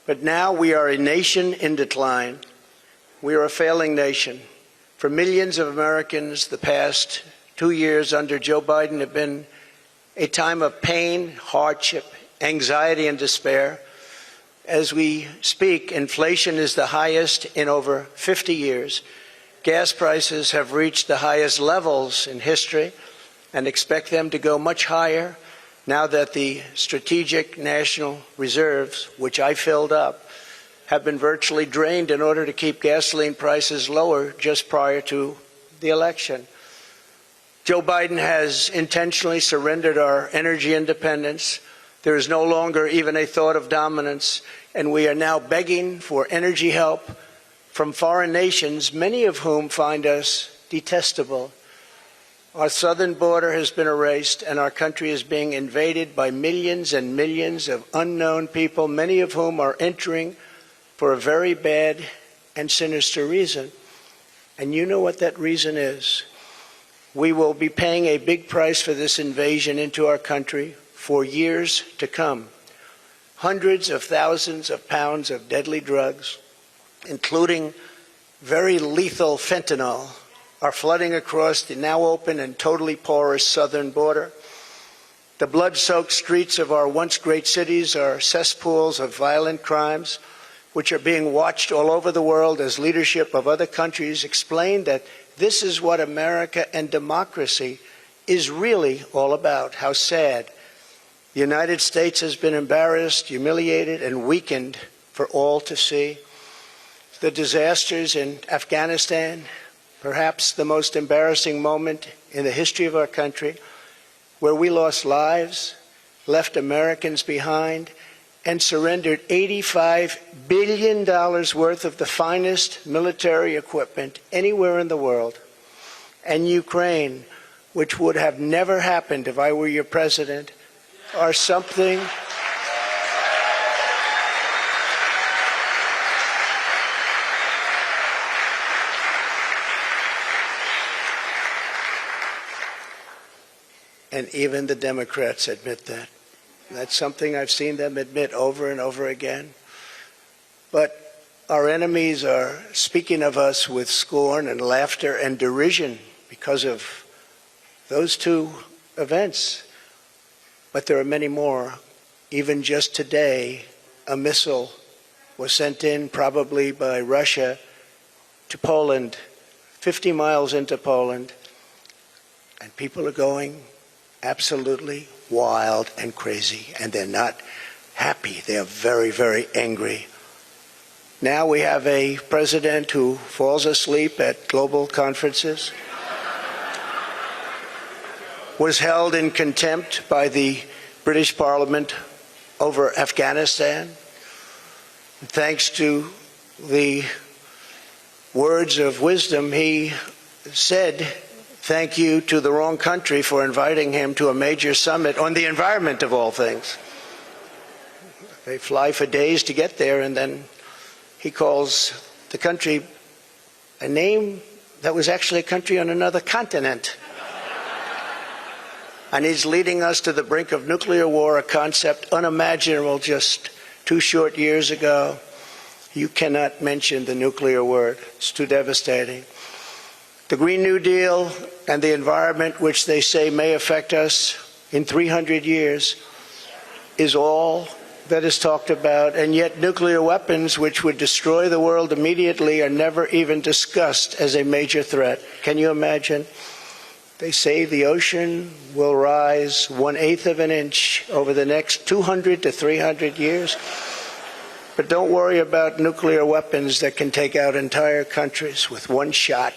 But now we are a nation in decline. We are a failing nation. For millions of Americans, the past 2 years under Joe Biden have been a time of pain, hardship, anxiety, and despair. As we speak, inflation is the highest in over 50 years. Gas prices have reached the highest levels in history and expect them to go much higher now that the strategic national reserves, which I filled up, have been virtually drained in order to keep gasoline prices lower just prior to the election. Joe Biden has intentionally surrendered our energy independence. There is no longer even a thought of dominance, and we are now begging for energy help from foreign nations, many of whom find us detestable. Our southern border has been erased, and our country is being invaded by millions and millions of unknown people, many of whom are entering for a very bad and sinister reason. And you know what that reason is. We will be paying a big price for this invasion into our country for years to come. Hundreds of thousands of pounds of deadly drugs, including very lethal fentanyl, are flooding across the now open and totally porous southern border. The blood-soaked streets of our once great cities are cesspools of violent crimes, which are being watched all over the world as leadership of other countries explain that this is what America and democracy is really all about. How sad. The United States has been embarrassed, humiliated, and weakened for all to see. The disasters in Afghanistan, perhaps the most embarrassing moment in the history of our country, where we lost lives, left Americans behind, and surrendered $85 billion worth of the finest military equipment anywhere in the world. And Ukraine, which would have never happened if I were your president, are something and even the Democrats admit that. That's something I've seen them admit over and over again. But our enemies are speaking of us with scorn and laughter and derision because of those two events. But there are many more. Even just today, a missile was sent in, probably by Russia, to Poland, 50 miles into Poland, and people are going absolutely wild and crazy, and they're not happy. They're very, very angry. Now we have a president who falls asleep at global conferences, was held in contempt by the British Parliament over Afghanistan. Thanks to the words of wisdom, he said thank you to the wrong country for inviting him to a major summit on the environment, of all things. They fly for days to get there, and then he calls the country a name that was actually a country on another continent. And he's leading us to the brink of nuclear war, a concept unimaginable just 2 short years ago. You cannot mention the nuclear word. It's too devastating. The Green New Deal and the environment, which they say may affect us in 300 years, is all that is talked about, and yet nuclear weapons, which would destroy the world immediately, are never even discussed as a major threat. Can you imagine? They say the ocean will rise 1/8 of an inch over the next 200 to 300 years. But don't worry about nuclear weapons that can take out entire countries with one shot.